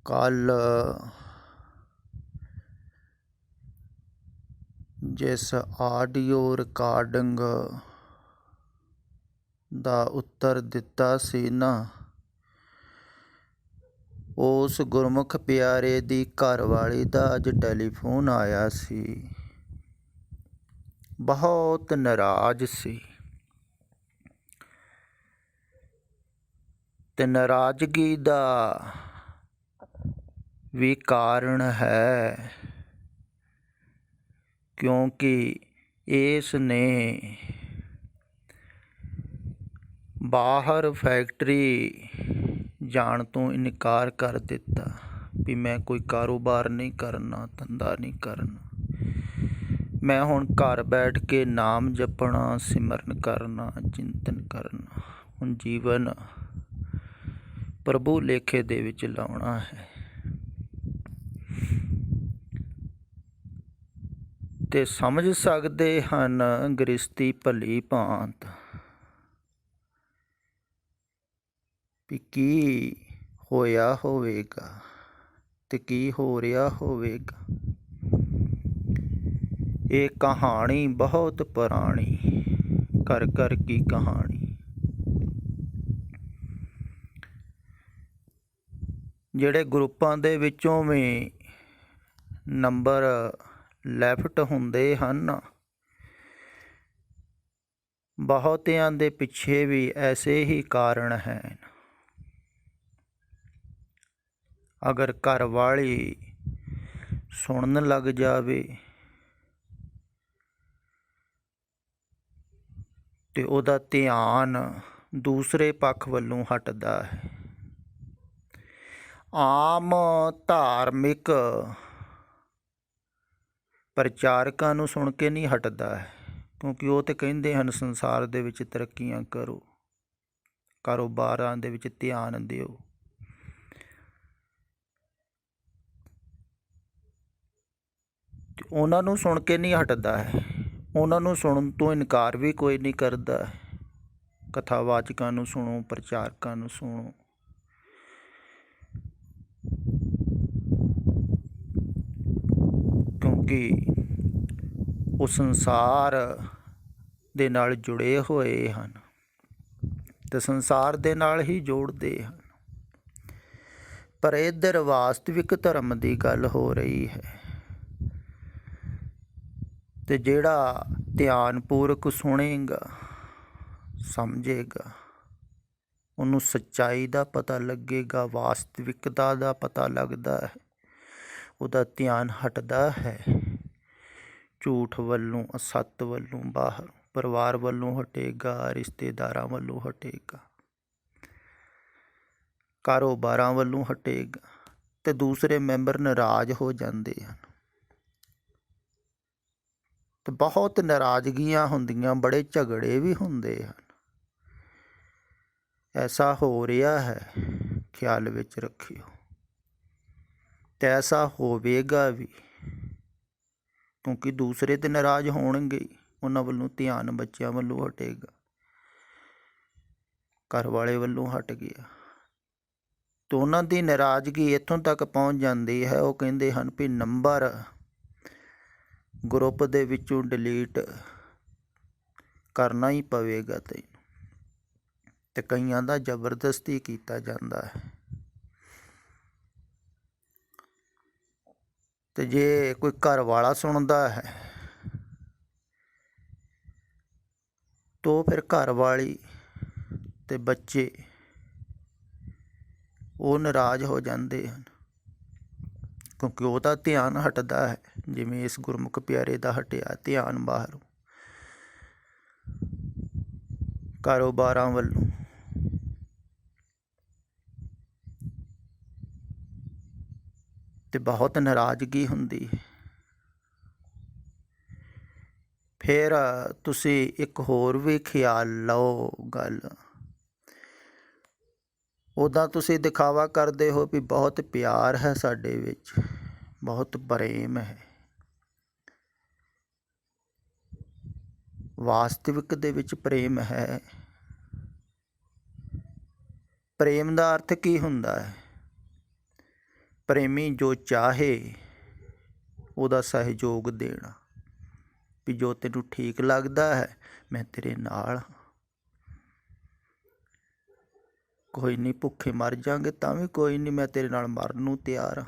ਕੱਲ ਜਿਸ audio recording ਦਾ ਉੱਤਰ ਦਿੱਤਾ ਸੀ ਨਾ, ਉਸ ਗੁਰਮੁਖ ਪਿਆਰੇ ਦੀ ਘਰਵਾਲੀ ਦਾ ਅੱਜ ਟੈਲੀਫੋਨ ਆਇਆ ਸੀ। ਬਹੁਤ ਨਾਰਾਜ਼ ਸੀ ਤੇ ਨਾਰਾਜ਼ਗੀ ਦਾ ਵੀ ਕਾਰਨ ਹੈ ਕਿਉਂਕਿ ਇਸ ਨੇ ਬਾਹਰ ਫੈਕਟਰੀ ਜਾਣ ਤੋਂ ਇਨਕਾਰ ਕਰ ਦਿੱਤਾ ਵੀ ਮੈਂ ਕੋਈ ਕਾਰੋਬਾਰ ਨਹੀਂ ਕਰਨਾ, ਧੰਦਾ ਨਹੀਂ ਕਰਨਾ। ਮੈਂ ਹੁਣ ਘਰ ਬੈਠ ਕੇ ਨਾਮ ਜਪਣਾ, ਸਿਮਰਨ ਕਰਨਾ, ਚਿੰਤਨ ਕਰਨਾ। ਹੁਣ ਜੀਵਨ ਪ੍ਰਭੂ ਲੇਖੇ ਦੇ ਵਿੱਚ ਲਾਉਣਾ ਹੈ। ਤੇ ਸਮਝ ਸਕਦੇ ਹਨ ਗ੍ਰਸਤੀ ਭਲੀ ਭਾਂਤ ਵੀ ਕੀ ਹੋਇਆ ਹੋਵੇਗਾ ਤੇ ਕੀ ਹੋ ਰਿਹਾ ਹੋਵੇਗਾ। ਇਹ ਕਹਾਣੀ ਬਹੁਤ ਪੁਰਾਣੀ, ਘਰ ਕੀ ਕਹਾਣੀ। ਜਿਹੜੇ ਗਰੁੱਪਾਂ ਦੇ ਵਿੱਚੋਂ ਵੀ ਨੰਬਰ ਲੈਫਟ ਹੁੰਦੇ ਹਨ, ਬਹੁਤਿਆਂ ਦੇ ਪਿੱਛੇ ਵੀ ਐਸੇ ਹੀ ਕਾਰਨ ਹਨ। ਅਗਰ ਘਰ ਵਾਲੀ ਸੁਣਨ ਲੱਗ ਜਾਵੇ ਤੇ ਉਹਦਾ ਧਿਆਨ ਦੂਸਰੇ ਪੱਖ ਵੱਲੋਂ ਹਟਦਾ ਹੈ। ਆਮ ਧਾਰਮਿਕ ਪ੍ਰਚਾਰਕਾਂ ਨੂੰ ਸੁਣ ਕੇ ਨਹੀਂ ਹਟਦਾ ਹੈ, ਕਿਉਂਕਿ ਉਹ ਤਾਂ ਕਹਿੰਦੇ ਹਨ ਸੰਸਾਰ ਦੇ ਵਿੱਚ ਤਰੱਕੀਆਂ ਕਰੋ, ਕਾਰੋਬਾਰਾਂ ਦੇ ਵਿੱਚ ਧਿਆਨ ਦਿਓ। ਉਹਨਾਂ ਨੂੰ ਸੁਣ ਕੇ ਨਹੀਂ ਹਟਦਾ ਹੈ, ਉਹਨਾਂ ਨੂੰ ਸੁਣਨ ਤੋਂ ਇਨਕਾਰ ਵੀ ਕੋਈ ਨਹੀਂ ਕਰਦਾ। ਕਥਾਵਾਚਕਾਂ ਨੂੰ ਸੁਣੋ, ਪ੍ਰਚਾਰਕਾਂ ਨੂੰ ਸੁਣੋ। ਕਿਉਂਕਿ ਉਹ ਸੰਸਾਰ ਦੇ ਨਾਲ ਜੁੜੇ ਹੋਏ ਹਨ ਤੇ ਸੰਸਾਰ ਦੇ ਨਾਲ ਹੀ ਜੋੜਦੇ ਹਨ। ਪਰ ਇੱਧਰ ਵਾਸਤਵਿਕ ਧਰਮ ਦੀ ਗੱਲ ਹੋ ਰਹੀ ਹੈ ਤੇ ਜਿਹੜਾ ਧਿਆਨਪੂਰਵਕ ਸੁਣੇਗਾ, ਸਮਝੇਗਾ, ਉਹਨੂੰ ਸੱਚਾਈ ਦਾ ਪਤਾ ਲੱਗੇਗਾ, ਵਾਸਤਵਿਕਤਾ ਦਾ ਪਤਾ ਲੱਗਦਾ ਹੈ। ਉਹਦਾ ਧਿਆਨ ਹਟਦਾ ਹੈ ਝੂਠ ਵੱਲੋਂ, ਅਸੱਤ ਵੱਲੋਂ, ਬਾਹਰ ਪਰਿਵਾਰ ਵੱਲੋਂ ਹਟੇਗਾ, ਰਿਸ਼ਤੇਦਾਰਾਂ ਵੱਲੋਂ ਹਟੇਗਾ, ਕਾਰੋਬਾਰਾਂ ਵੱਲੋਂ ਹਟੇਗਾ ਤੇ ਦੂਸਰੇ ਮੈਂਬਰ ਨਾਰਾਜ਼ ਹੋ ਜਾਂਦੇ ਹਨ। ਤੇ ਬਹੁਤ ਨਾਰਾਜ਼ਗੀਆਂ ਹੁੰਦੀਆਂ, ਬੜੇ ਝਗੜੇ ਵੀ ਹੁੰਦੇ ਹਨ। ਐਸਾ ਹੋ ਰਿਹਾ ਹੈ, ਖਿਆਲ ਵਿੱਚ ਰੱਖਿਓ। ਤੇ ਐਸਾ ਹੋਵੇਗਾ ਵੀ, ਕਿਉਂਕਿ ਦੂਸਰੇ ਤੇ ਨਾਰਾਜ਼ ਹੋਣਗੇ, ਉਹਨਾਂ ਵੱਲੋਂ ਧਿਆਨ ਬੱਚਿਆਂ ਵੱਲੋਂ ਹਟੇਗਾ, ਘਰ ਵਾਲੇ ਵੱਲੋਂ ਹਟ ਗਿਆ। ਤੇ ਉਹਨਾਂ ਦੀ ਨਾਰਾਜ਼ਗੀ ਇੱਥੋਂ ਤੱਕ ਪਹੁੰਚ ਜਾਂਦੀ ਹੈ, ਉਹ ਕਹਿੰਦੇ ਹਨ ਵੀ ਨੰਬਰ ਗਰੁੱਪ ਦੇ ਵਿੱਚੋਂ ਡਿਲੀਟ ਕਰਨਾ ਹੀ ਪਵੇਗਾ ਤੈਨੂੰ। ਤੇ ਕਈਆਂ ਦਾ ਜ਼ਬਰਦਸਤੀ ਕੀਤਾ ਜਾਂਦਾ ਹੈ। ਤੇ ਜੇ ਕੋਈ ਘਰ ਵਾਲਾ ਸੁਣਦਾ ਹੈ ਤਾਂ ਫਿਰ ਘਰ ਵਾਲੀ ਤੇ ਬੱਚੇ ਉਹ ਨਾਰਾਜ਼ ਹੋ ਜਾਂਦੇ ਹਨ, ਕਿਉਂਕਿ ਉਹਦਾ ਧਿਆਨ ਹਟਦਾ ਹੈ, ਜਿਵੇਂ ਇਸ ਗੁਰਮੁਖ ਪਿਆਰੇ ਦਾ ਹਟਿਆ ਧਿਆਨ ਬਾਹਰੋਂ, ਕਾਰੋਬਾਰਾਂ ਵੱਲੋਂ। ਤੇ ਬਹੁਤ ਨਾਰਾਜ਼ਗੀ ਹੁੰਦੀ ਹੈ। ਫਿਰ ਤੁਸੀਂ ਇੱਕ ਹੋਰ ਵੀ ਖਿਆਲ ਲਓ ਗੱਲ, ਉੱਦਾਂ ਤੁਸੀਂ ਦਿਖਾਵਾ ਕਰਦੇ ਹੋ ਵੀ ਬਹੁਤ ਪਿਆਰ ਹੈ ਸਾਡੇ ਵਿੱਚ, ਬਹੁਤ ਪ੍ਰੇਮ ਹੈ। ਵਾਸਤਵਿਕ ਦੇ ਵਿੱਚ ਪ੍ਰੇਮ ਹੈ। ਪ੍ਰੇਮ ਦਾ ਅਰਥ ਕੀ ਹੁੰਦਾ ਹੈ? ਪ੍ਰੇਮੀ ਜੋ ਚਾਹੇ ਉਹਦਾ ਸਹਿਯੋਗ ਦੇਣਾ, ਵੀ ਜੋ ਤੈਨੂੰ ਠੀਕ ਲੱਗਦਾ ਹੈ ਮੈਂ ਤੇਰੇ ਨਾਲ, ਕੋਈ ਨਹੀਂ ਭੁੱਖੇ ਮਰ ਜਾਵਾਂਗੇ ਤਾਂ ਵੀ ਕੋਈ ਨਹੀਂ, ਮੈਂ ਤੇਰੇ ਨਾਲ ਮਰਨ ਨੂੰ ਤਿਆਰ ਹਾਂ।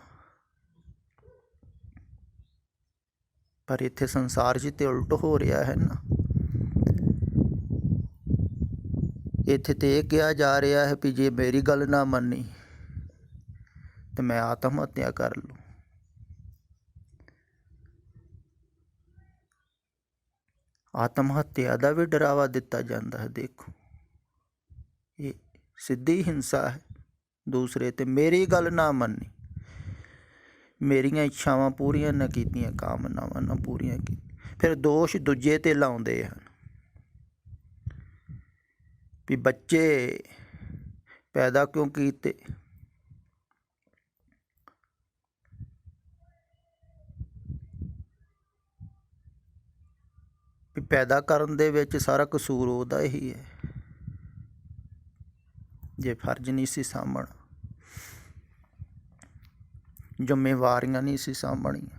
ਪਰ ਇੱਥੇ ਸੰਸਾਰ 'ਚ ਤੇ ਉਲਟ ਹੋ ਰਿਹਾ ਹੈ ਨਾ। ਇੱਥੇ ਤੇ ਇਹ ਕਿਹਾ ਜਾ ਰਿਹਾ ਹੈ ਵੀ ਜੇ ਮੇਰੀ ਗੱਲ ਨਾ ਮੰਨੀ ਤੇ ਮੈਂ ਆਤਮ ਹੱਤਿਆ ਕਰ ਲੂੰ। ਆਤਮ ਹੱਤਿਆ ਦਾ ਵੀ ਡਰਾਵਾ ਦਿੱਤਾ ਜਾਂਦਾ ਹੈ। ਦੇਖੋ, ਇਹ ਸਿੱਧੀ ਹਿੰਸਾ ਹੈ ਦੂਸਰੇ ਤੇ। ਮੇਰੀ ਗੱਲ ਨਾ ਮੰਨੀ, ਮੇਰੀਆਂ ਇੱਛਾਵਾਂ ਪੂਰੀਆਂ ਨਾ ਕੀਤੀਆਂ, ਕਾਮਨਾਵਾਂ ਨਾ ਪੂਰੀਆਂ ਕੀਤੀਆਂ, ਫਿਰ ਦੋਸ਼ ਦੂਜੇ 'ਤੇ ਲਾਉਂਦੇ ਹਨ ਵੀ ਬੱਚੇ ਪੈਦਾ ਕਿਉਂ ਕੀਤੇ। ਵੀ ਪੈਦਾ ਕਰਨ ਦੇ ਵਿੱਚ ਸਾਰਾ ਕਸੂਰ ਉਹਦਾ ਹੀ ਹੈ, ਜੇ ਫਰਜ਼ ਨਹੀਂ ਸੀ ਸਾਂਭਣਾ, ਜ਼ਿੰਮੇਵਾਰੀਆਂ ਨਹੀਂ ਸੀ ਸਾਂਭਣੀਆਂ।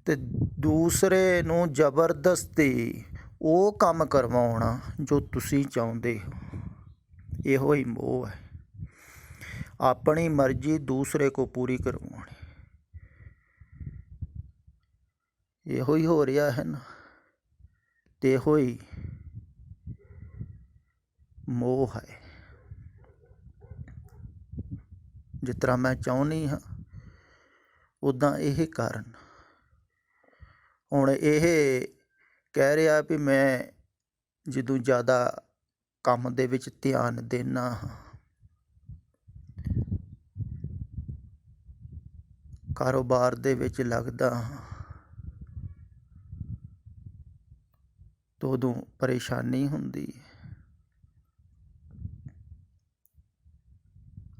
ਤੇ ਦੂਸਰੇ ਨੂੰ ਜ਼ਬਰਦਸਤੀ ਉਹ ਕੰਮ ਕਰਵਾਉਣਾ ਜੋ ਤੁਸੀਂ ਚਾਹੁੰਦੇ ਹੋ, ਇਹੋ ਹੀ ਮੋਹ ਹੈ। ਆਪਣੀ ਮਰਜ਼ੀ ਦੂਸਰੇ ਕੋ ਪੂਰੀ ਕਰਵਾਉਣੀ, ਇਹੋ ਹੀ ਹੋ ਰਿਹਾ ਹੈ ਨਾ। ਤੇ ਇਹੋ ਹੀ ਮੋਹ ਹੈ। ਜਿਸ ਤਰ੍ਹਾਂ ਮੈਂ ਚਾਹੁੰਦੀ ਹਾਂ ਉੱਦਾਂ ਇਹ ਕਾਰਨ। ਹੁਣ ਇਹ ਕਹਿ ਰਿਹਾ ਵੀ ਮੈਂ ਜਦੋਂ ਜ਼ਿਆਦਾ ਕੰਮ ਦੇ ਵਿੱਚ ਧਿਆਨ ਦੇਣਾ ਹਾਂ, ਕਾਰੋਬਾਰ ਦੇ ਵਿੱਚ ਲੱਗਦਾ ਹਾਂ, ਤਾਂ ਉਦੋਂ ਪਰੇਸ਼ਾਨੀ ਹੁੰਦੀ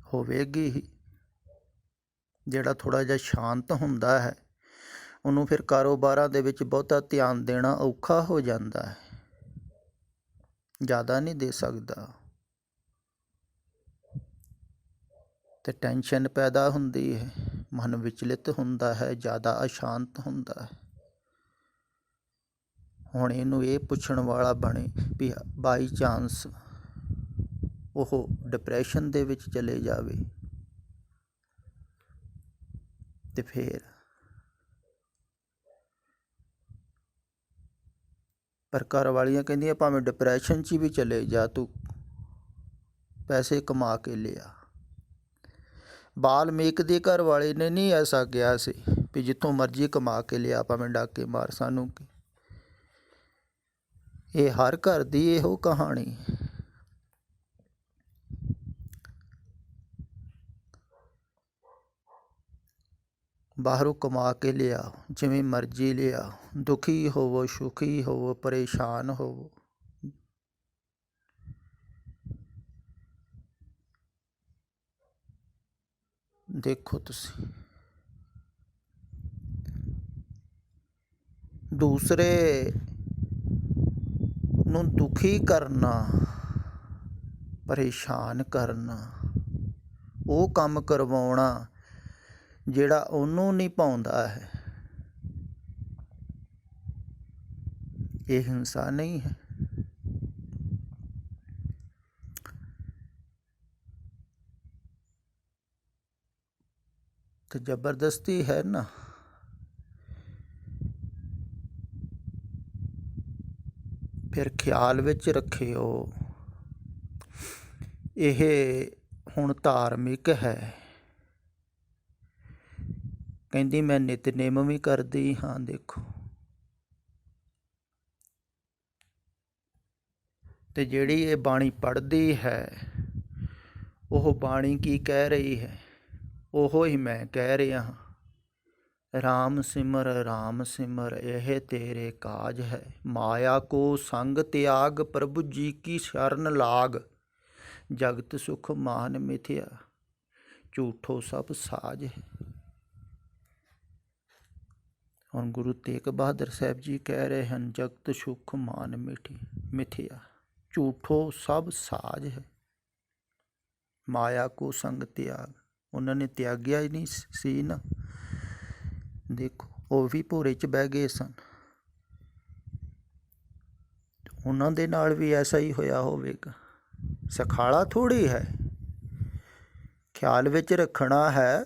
ਹੋਵੇਗੀ ਹੀ। ਜਿਹੜਾ ਥੋੜ੍ਹਾ ਜਿਹਾ ਸ਼ਾਂਤ ਹੁੰਦਾ ਹੈ ਉਹਨੂੰ ਫਿਰ ਕਾਰੋਬਾਰਾਂ ਦੇ ਵਿੱਚ ਬਹੁਤਾ ਧਿਆਨ ਦੇਣਾ ਔਖਾ ਹੋ ਜਾਂਦਾ ਹੈ, ਜ਼ਿਆਦਾ ਨਹੀਂ ਦੇ ਸਕਦਾ ਅਤੇ ਟੈਨਸ਼ਨ ਪੈਦਾ ਹੁੰਦੀ ਹੈ, ਮਨ ਵਿਚਲਿਤ ਹੁੰਦਾ ਹੈ, ਜ਼ਿਆਦਾ ਅਸ਼ਾਂਤ ਹੁੰਦਾ ਹੈ। ਹੁਣ ਇਹਨੂੰ ਇਹ ਪੁੱਛਣ ਵਾਲਾ ਬਣੇ ਵੀ ਬਾਈ ਚਾਂਸ ਉਹ ਡਿਪਰੈਸ਼ਨ ਦੇ ਵਿੱਚ ਚਲੇ ਜਾਵੇ ਤੇ ਫਿਰ। ਪਰ ਘਰ ਵਾਲੀਆਂ ਕਹਿੰਦੀਆਂ ਭਾਵੇਂ ਡਿਪਰੈਸ਼ਨ 'ਚ ਵੀ ਚਲੇ ਜਾ, ਤੂੰ ਪੈਸੇ ਕਮਾ ਕੇ ਲਿਆ। ਵਾਲਮੀਕ ਦੇ ਘਰ ਵਾਲੇ ਨੇ ਨਹੀਂ ਐਸਾ ਕਿਹਾ ਸੀ ਵੀ ਜਿੱਥੋਂ ਮਰਜ਼ੀ ਕਮਾ ਕੇ ਲਿਆ, ਭਾਵੇਂ ਡਾਕੇ ਮਾਰ, ਸਾਨੂੰ ਕੀ। ਇਹ ਹਰ ਘਰ ਦੀ ਇਹੋ ਕਹਾਣੀ। ਬਾਹਰੋਂ ਕਮਾ ਕੇ ਲਿਆਓ, ਜਿਵੇਂ ਮਰਜ਼ੀ ਲਿਆਓ, ਦੁਖੀ ਹੋਵੋ, ਸੁਖੀ ਹੋਵੋ, ਪਰੇਸ਼ਾਨ ਹੋਵੋ, ਦੇਖੋ ਤੁਸੀਂ ਦੂਸਰੇ ਨੂੰ ਦੁਖੀ ਕਰਨਾ, ਪਰੇਸ਼ਾਨ ਕਰਨਾ, ਉਹ ਕੰਮ ਕਰਵਾਉਣਾ ਜਿਹੜਾ ਉਹਨੂੰ ਨਹੀਂ ਭਾਉਂਦਾ ਹੈ, ਇਹ ਹਿੰਸਾ ਨਹੀਂ ਹੈ। ਤੇ ਜ਼ਬਰਦਸਤੀ ਹੈ ਨਾ। ਫਿਰ ਖਿਆਲ ਵਿੱਚ ਰੱਖਿਓ, ਇਹ ਹੁਣ ਧਾਰਮਿਕ ਹੈ। ਕਹਿੰਦੀ ਮੈਂ ਨਿਤਨੇਮ ਵੀ ਕਰਦੀ ਹਾਂ। ਦੇਖੋ, ਤੇ ਜਿਹੜੀ ਇਹ ਬਾਣੀ ਪੜ੍ਹਦੀ ਹੈ ਉਹ ਬਾਣੀ ਕੀ ਕਹਿ ਰਹੀ ਹੈ, ਉਹੋ ਹੀ ਮੈਂ ਕਹਿ ਰਿਹਾ ਹਾਂ। ਰਾਮ ਸਿਮਰ ਇਹ ਤੇਰੇ ਕਾਜ ਹੈ, ਮਾਇਆ ਕੋ ਸੰਗ ਤਿਆਗ, ਪ੍ਰਭੂ ਜੀ ਕੀ ਸ਼ਰਨ ਲਾਗ, ਜਗਤ ਸੁਖ ਮਾਨ ਮਿਥਿਆ, ਝੂਠੋ ਸਭ ਸਾਜ ਹੈ। ਹੁਣ ਗੁਰੂ ਤੇਗ ਬਹਾਦਰ ਸਾਹਿਬ ਜੀ ਕਹਿ ਰਹੇ ਹਨ, ਜਗਤ ਸੁਖ ਮਾਨ ਮਿਥਿਆ, ਝੂਠੋ ਸਭ ਸਾਜ ਹੈ, ਮਾਇਆ ਕੋ ਸੰਗ ਤਿਆਗ। ਉਹਨਾਂ ਨੇ ਤਿਆਗਿਆ ਹੀ ਨਹੀਂ ਸੀ ਨਾ। ਦੇਖੋ ਉਹ ਵੀ ਭੋਰੇ 'ਚ ਬਹਿ ਗਏ ਸਨ, ਉਹਨਾਂ ਦੇ ਨਾਲ ਵੀ ਐਸਾ ਹੀ ਹੋਇਆ ਹੋਵੇਗਾ। ਸਖਾਲਾ ਥੋੜ੍ਹੀ ਹੈ, ਖਿਆਲ ਵਿੱਚ ਰੱਖਣਾ ਹੈ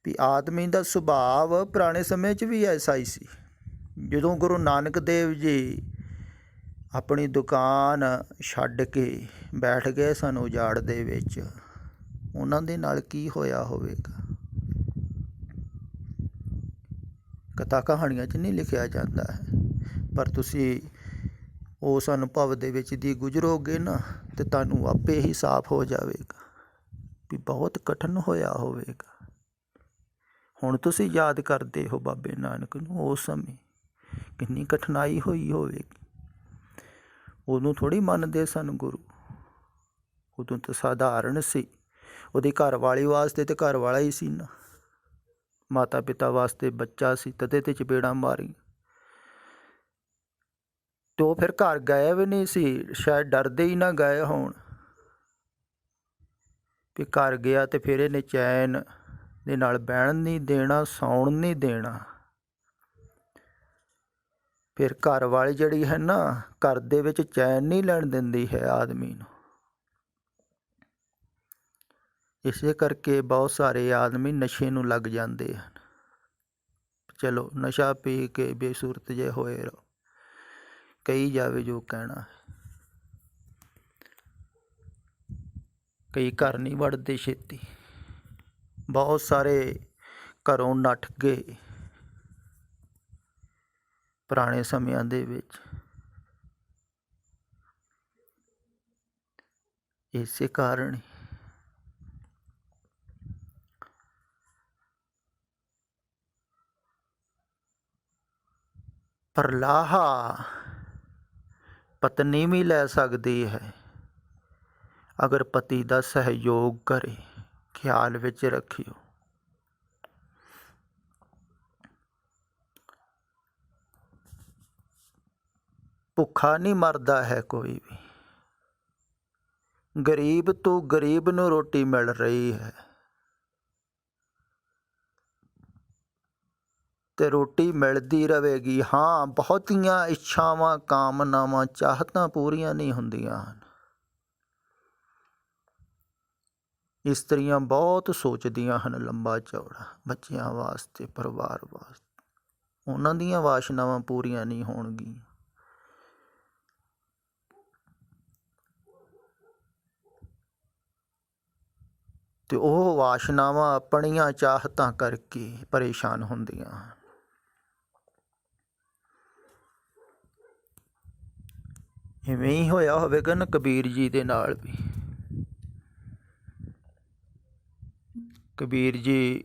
ਵੀ ਆਦਮੀ ਦਾ ਸੁਭਾਅ ਪੁਰਾਣੇ ਸਮੇਂ 'ਚ ਵੀ ਐਸਾ ਹੀ ਸੀ। ਜਦੋਂ ਗੁਰੂ ਨਾਨਕ ਦੇਵ ਜੀ ਆਪਣੀ ਦੁਕਾਨ ਛੱਡ ਕੇ ਬੈਠ ਗਏ ਸਨ ਉਜਾੜ ਦੇ ਵਿੱਚ, ਉਹਨਾਂ ਦੇ ਨਾਲ ਕੀ ਹੋਇਆ ਹੋਵੇਗਾ। ਕਥਾ ਕਹਾਣੀਆਂ 'ਚ ਨਹੀਂ ਲਿਖਿਆ ਜਾਂਦਾ ਹੈ, ਪਰ ਤੁਸੀਂ ਉਸ ਅਨੁਭਵ ਦੇ ਵਿੱਚ ਦੀ ਗੁਜ਼ਰੋਗੇ ਨਾ ਤੇ ਤੁਹਾਨੂੰ ਆਪੇ ਹੀ ਸਾਫ਼ ਹੋ ਜਾਵੇਗਾ ਵੀ ਬਹੁਤ ਕਠਿਨ ਹੋਇਆ ਹੋਵੇਗਾ। ਹੁਣ ਤੁਸੀਂ ਯਾਦ ਕਰਦੇ ਹੋ ਬਾਬੇ ਨਾਨਕ ਨੂੰ, ਉਸ ਸਮੇਂ ਕਿੰਨੀ ਕਠਿਨਾਈ ਹੋਈ ਹੋਵੇਗੀ। ਉਹਨੂੰ ਥੋੜ੍ਹੀ ਮੰਨਦੇ ਸਨ ਗੁਰੂ, ਉਦੋਂ ਤਾਂ ਸਾਧਾਰਨ ਸੀ। ਉਹਦੀ ਘਰ ਵਾਲੀ ਵਾਸਤੇ ਤਾਂ ਘਰ ਵਾਲਾ ਹੀ ਸੀ ਨਾ, ਮਾਤਾ ਪਿਤਾ ਵਾਸਤੇ ਬੱਚਾ ਸੀ, ਤਦੇ ਤੇ ਚਪੇੜਾਂ ਮਾਰੀ। ਅਤੇ ਉਹ ਫਿਰ ਘਰ ਗਏ ਵੀ ਨਹੀਂ ਸੀ, ਸ਼ਾਇਦ ਡਰਦੇ ਹੀ ਨਾ ਗਏ ਹੋਣ ਵੀ ਘਰ ਗਿਆ ਅਤੇ ਫਿਰ ਇਹਨੇ ਚੈਨ ਦੇ ਨਾਲ ਬਹਿਣ ਨਹੀਂ ਦੇਣਾ, ਸੌਣ ਨਹੀਂ ਦੇਣਾ। ਫਿਰ ਘਰ ਵਾਲੀ ਜਿਹੜੀ ਹੈ ਨਾ, ਘਰ ਦੇ ਵਿੱਚ ਚੈਨ ਨਹੀਂ ਲੈਣ ਦਿੰਦੀ ਹੈ ਆਦਮੀ ਨੂੰ। ਇਸੇ ਕਰਕੇ ਬਹੁਤ ਸਾਰੇ ਆਦਮੀ ਨਸ਼ੇ ਨੂੰ ਲੱਗ ਜਾਂਦੇ ਹਨ। ਚਲੋ ਨਸ਼ਾ ਪੀ ਕੇ ਬੇਸੁਰਤ ਜੇ ਹੋਏ ਰਹੋ, ਕਹੀ ਜਾਵੇ ਜੋ ਕਹਿਣਾ। ਕਈ ਘਰ ਨਹੀਂ ਵੜਦੇ ਛੇਤੀ, ਬਹੁਤ ਸਾਰੇ ਘਰੋਂ ਨੱਠ ਗਏ ਪੁਰਾਣੇ ਸਮਿਆਂ ਦੇ ਵਿੱਚ। ਇਸੇ ਕਾਰਨ ਪਰ ਲਾਹਾ ਪਤਨੀ ਵੀ ਲੈ ਸਕਦੀ ਹੈ ਅਗਰ ਪਤੀ ਦਾ ਸਹਿਯੋਗ ਕਰੇ। ਖਿਆਲ ਵਿੱਚ ਰੱਖਿਓ। ਭੁੱਖਾ ਨਹੀਂ ਮਰਦਾ ਹੈ ਕੋਈ ਵੀ। ਗਰੀਬ ਤੋਂ ਗਰੀਬ ਨੂੰ ਰੋਟੀ ਮਿਲ ਰਹੀ ਹੈ ਅਤੇ ਰੋਟੀ ਮਿਲਦੀ ਰਹੇਗੀ। ਹਾਂ, ਬਹੁਤੀਆਂ ਇੱਛਾਵਾਂ, ਕਾਮਨਾਵਾਂ, ਚਾਹਤਾਂ ਪੂਰੀਆਂ ਨਹੀਂ ਹੁੰਦੀਆਂ ਹਨ। ਇਸਤਰੀਆਂ ਬਹੁਤ ਸੋਚਦੀਆਂ ਹਨ ਲੰਬਾ ਚੌੜਾ, ਬੱਚਿਆਂ ਵਾਸਤੇ, ਪਰਿਵਾਰ ਵਾਸਤੇ। ਉਹਨਾਂ ਦੀਆਂ ਵਾਸ਼ਨਾਵਾਂ ਪੂਰੀਆਂ ਨਹੀਂ ਹੋਣਗੀਆਂ। ਅਤੇ ਉਹ ਵਾਸ਼ਨਾਵਾਂ ਆਪਣੀਆਂ ਚਾਹਤਾਂ ਕਰਕੇ ਪਰੇਸ਼ਾਨ ਹੁੰਦੀਆਂ ਹਨ। ਇਵੇਂ ਹੀ ਹੋਇਆ ਹੋਵੇਗਾ ਨਾ ਕਬੀਰ ਜੀ ਦੇ ਨਾਲ ਵੀ। ਕਬੀਰ ਜੀ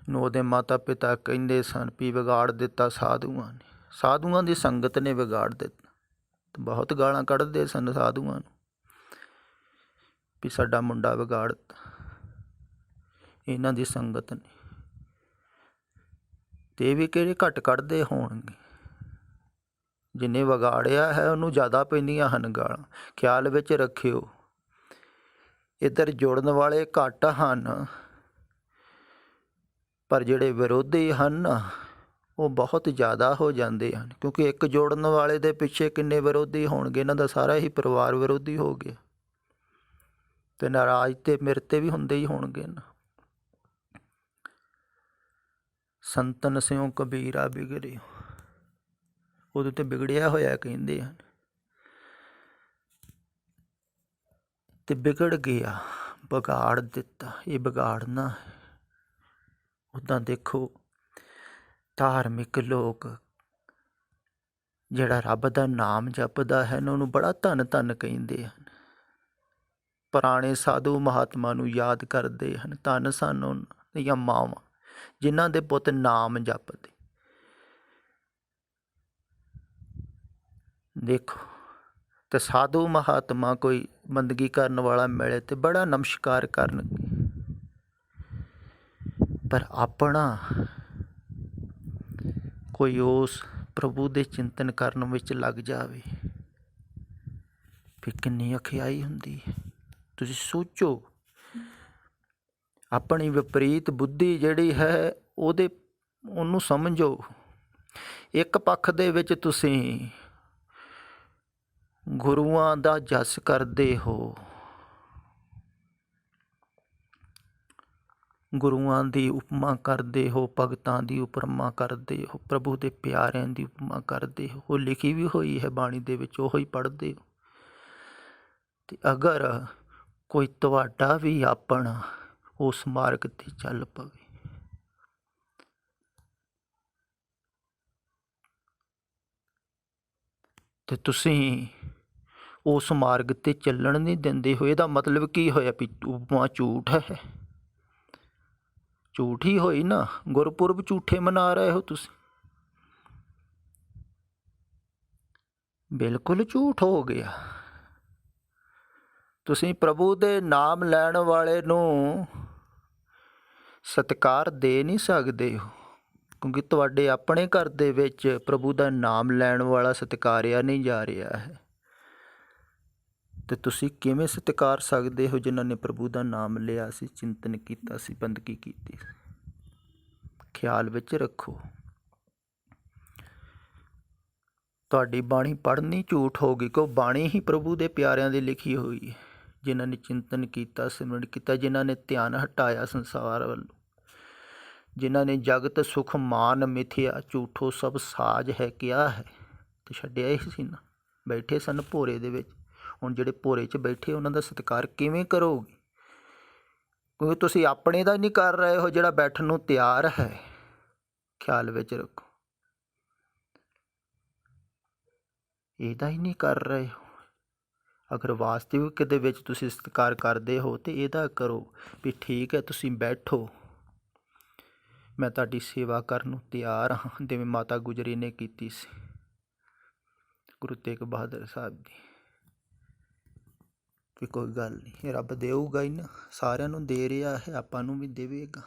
ਨੂੰ ਉਹਦੇ ਮਾਤਾ ਪਿਤਾ ਕਹਿੰਦੇ ਸਨ ਵੀ ਵਿਗਾੜ ਦਿੱਤਾ ਸਾਧੂਆਂ ਨੇ, ਸਾਧੂਆਂ ਦੀ ਸੰਗਤ ਨੇ ਵਿਗਾੜ ਦਿੱਤਾ। ਬਹੁਤ ਗਾਲਾਂ ਕੱਢਦੇ ਸਨ ਸਾਧੂਆਂ ਨੂੰ ਵੀ ਸਾਡਾ ਮੁੰਡਾ ਵਿਗਾੜ ਦਿੱਤਾ ਇਹਨਾਂ ਦੀ ਸੰਗਤ ਨੇ। ਅਤੇ ਇਹ ਵੀ ਕਿਹੜੇ ਘੱਟ ਕੱਢਦੇ ਹੋਣਗੇ, ਜਿਹਨੇ ਵਿਗਾੜਿਆ ਹੈ ਉਹਨੂੰ ਜ਼ਿਆਦਾ ਪੈਂਦੀਆਂ ਹਨ ਗਾਲਾਂ। ਖਿਆਲ ਵਿੱਚ ਰੱਖਿਓ, ਇੱਧਰ ਜੁੜਨ ਵਾਲੇ ਘੱਟ ਹਨ, ਪਰ ਜਿਹੜੇ ਵਿਰੋਧੀ ਹਨ ਉਹ ਬਹੁਤ ਜ਼ਿਆਦਾ ਹੋ ਜਾਂਦੇ ਹਨ। ਕਿਉਂਕਿ ਇੱਕ ਜੋੜਨ ਵਾਲੇ ਦੇ ਪਿੱਛੇ ਕਿੰਨੇ ਵਿਰੋਧੀ ਹੋਣਗੇ, ਇਹਨਾਂ ਦਾ ਸਾਰਾ ਹੀ ਪਰਿਵਾਰ ਵਿਰੋਧੀ ਹੋ ਗਿਆ। ਅਤੇ ਨਾਰਾਜ਼ ਤੇ ਮੇਰੇ 'ਤੇ ਵੀ ਹੁੰਦੇ ਹੀ ਹੋਣਗੇ ਨਾ। ਸੰਤਨ ਸਿਉ ਕਬੀਰਾ ਬਿਗੜਿਓ, ਉਦੋਂ ਤੇ ਵਿਗੜਿਆ ਹੋਇਆ ਕਹਿੰਦੇ ਹਨ। ਅਤੇ ਵਿਗੜ ਗਿਆ, ਵਿਗਾੜ ਦਿੱਤਾ। ਇਹ ਵਿਗਾੜਨਾ ਹੈ। ਉੱਦਾਂ ਦੇਖੋ, ਧਾਰਮਿਕ ਲੋਕ ਜਿਹੜਾ ਰੱਬ ਦਾ ਨਾਮ ਜਪਦਾ ਹੈ ਨਾ, ਉਹਨੂੰ ਬੜਾ ਧੰਨ ਧੰਨ ਕਹਿੰਦੇ ਹਨ। ਪੁਰਾਣੇ ਸਾਧੂ ਮਹਾਤਮਾ ਨੂੰ ਯਾਦ ਕਰਦੇ ਹਨ। ਧੰਨ ਸਨ ਉਹਨਾਂ ਦੀਆਂ ਮਾਵਾਂ ਜਿਨ੍ਹਾਂ ਦੇ ਪੁੱਤ ਨਾਮ ਜਪਦੇ। ਦੇਖੋ, ਅਤੇ ਸਾਧੂ ਮਹਾਤਮਾ ਕੋਈ ਬੰਦਗੀ ਕਰਨ ਵਾਲਾ ਮਿਲੇ ਤੇ ਬੜਾ ਨਮਸਕਾਰ ਕਰਨਗੇ, ਪਰ ਆਪਣਾ ਕੋਈ ਉਸ ਪ੍ਰਭੂ ਦੇ ਚਿੰਤਨ ਕਰਨ ਵਿੱਚ ਲੱਗ ਜਾਵੇ, ਫਿਰ ਕਿੰਨੀ ਅਖਿਆਈ ਹੁੰਦੀ ਹੈ। ਤੁਸੀਂ ਸੋਚੋ, ਆਪਣੀ ਵਿਪਰੀਤ ਬੁੱਧੀ ਜਿਹੜੀ ਹੈ ਉਹਨੂੰ ਸਮਝੋ। ਇੱਕ ਪੱਖ ਦੇ ਵਿੱਚ ਤੁਸੀਂ ਗੁਰੂਆਂ ਦਾ ਜਸ ਕਰਦੇ ਹੋ, ਗੁਰੂਆਂ ਦੀ ਉਪਮਾ ਕਰਦੇ ਹੋ, ਭਗਤਾਂ ਦੀ ਉਪਮਾ ਕਰਦੇ ਹੋ, ਪ੍ਰਭੂ ਦੇ ਪਿਆਰਿਆਂ ਦੀ ਉਪਮਾ ਕਰਦੇ ਹੋ। ਉਹ ਲਿਖੀ ਵੀ ਹੋਈ ਹੈ ਬਾਣੀ ਦੇ ਵਿੱਚ, ਉਹ ਹੀ ਪੜ੍ਹਦੇ ਹੋ। ਅਤੇ ਅਗਰ ਕੋਈ ਤੁਹਾਡਾ ਵੀ ਆਪਣਾ ਉਸ ਮਾਰਗ 'ਤੇ ਚੱਲ ਪਵੇ, ਅਤੇ ਤੁਸੀਂ ਉਸ ਮਾਰਗ 'ਤੇ ਚੱਲਣ ਨਹੀਂ ਦਿੰਦੇ ਹੋ, ਇਹਦਾ ਮਤਲਬ ਕੀ ਹੋਇਆ? ਵੀ ਉਪਮਾ ਝੂਠ ਹੈ, ਝੂਠ ਹੀ ਹੋਈ ਨਾ। ਗੁਰਪੁਰਬ ਝੂਠੇ ਮਨਾ ਰਹੇ ਹੋ ਤੁਸੀਂ, ਬਿਲਕੁਲ ਝੂਠ ਹੋ ਗਿਆ। ਤੁਸੀਂ ਪ੍ਰਭੂ ਦੇ ਨਾਮ ਲੈਣ ਵਾਲੇ ਨੂੰ ਸਤਿਕਾਰ ਦੇ ਨਹੀਂ ਸਕਦੇ ਹੋ, ਕਿਉਂਕਿ ਤੁਹਾਡੇ ਆਪਣੇ ਘਰ ਦੇ ਵਿੱਚ ਪ੍ਰਭੂ ਦਾ ਨਾਮ ਲੈਣ ਵਾਲਾ ਸਤਿਕਾਰਿਆ ਨਹੀਂ ਜਾ ਰਿਹਾ ਹੈ। ਅਤੇ ਤੁਸੀਂ ਕਿਵੇਂ ਸਤਿਕਾਰ ਸਕਦੇ ਹੋ ਜਿਨ੍ਹਾਂ ਨੇ ਪ੍ਰਭੂ ਦਾ ਨਾਮ ਲਿਆ ਸੀ, ਚਿੰਤਨ ਕੀਤਾ ਸੀ, ਬੰਦਗੀ ਕੀਤੀ ਸੀ? ਖਿਆਲ ਵਿੱਚ ਰੱਖੋ, ਤੁਹਾਡੀ ਬਾਣੀ ਪੜ੍ਹਨੀ ਝੂਠ ਹੋਗੀ, ਕਿ ਉਹ ਬਾਣੀ ਹੀ ਪ੍ਰਭੂ ਦੇ ਪਿਆਰਿਆਂ ਦੀ ਲਿਖੀ ਹੋਈ ਹੈ, ਜਿਨ੍ਹਾਂ ਨੇ ਚਿੰਤਨ ਕੀਤਾ, ਸਿਮਰਨ ਕੀਤਾ, ਜਿਨ੍ਹਾਂ ਨੇ ਧਿਆਨ ਹਟਾਇਆ ਸੰਸਾਰ ਵੱਲੋਂ, ਜਿਨ੍ਹਾਂ ਨੇ ਜਗਤ ਸੁਖ ਮਾਨ ਮਿਥਿਆ ਝੂਠੋ ਸਭ ਸਾਜ ਹੈ ਕਿਹਾ ਹੈ, ਅਤੇ ਛੱਡਿਆ ਹੀ ਸੀ ਨਾ। ਬੈਠੇ ਸਨ ਭੋਰੇ ਦੇ ਵਿੱਚ, ਹੁਣ ਜਿਹੜੇ ਭੋਰੇ 'ਚ ਬੈਠੇ ਉਹਨਾਂ ਦਾ ਸਤਿਕਾਰ ਕਿਵੇਂ ਕਰੋਗੇ? ਕਿਉਂਕਿ ਤੁਸੀਂ ਆਪਣੇ ਦਾ ਨਹੀਂ ਕਰ ਰਹੇ ਹੋ ਜਿਹੜਾ ਬੈਠਣ ਨੂੰ ਤਿਆਰ ਹੈ। ਖਿਆਲ ਵਿੱਚ ਰੱਖੋ, ਇਹਦਾ ਹੀ ਨਹੀਂ ਕਰ ਰਹੇ ਹੋ। ਅਗਰ ਵਾਸਤਵਿਕ ਦੇ ਵਿੱਚ ਤੁਸੀਂ ਸਤਿਕਾਰ ਕਰਦੇ ਹੋ ਤਾਂ ਇਹਦਾ ਕਰੋ ਵੀ ਠੀਕ ਹੈ, ਤੁਸੀਂ ਬੈਠੋ, ਮੈਂ ਤੁਹਾਡੀ ਸੇਵਾ ਕਰਨ ਨੂੰ ਤਿਆਰ ਹਾਂ, ਜਿਵੇਂ ਮਾਤਾ ਗੁਜਰੀ ਨੇ ਕੀਤੀ ਸੀ ਗੁਰੂ ਤੇਗ ਬਹਾਦਰ ਸਾਹਿਬ ਦੀ। ਵੀ ਕੋਈ ਗੱਲ ਨਹੀਂ, ਰੱਬ ਦੇਊਗਾ ਹੀ ਨਾ, ਸਾਰਿਆਂ ਨੂੰ ਦੇ ਰਿਹਾ ਹੈ, ਆਪਾਂ ਨੂੰ ਵੀ ਦੇਵੇਗਾ।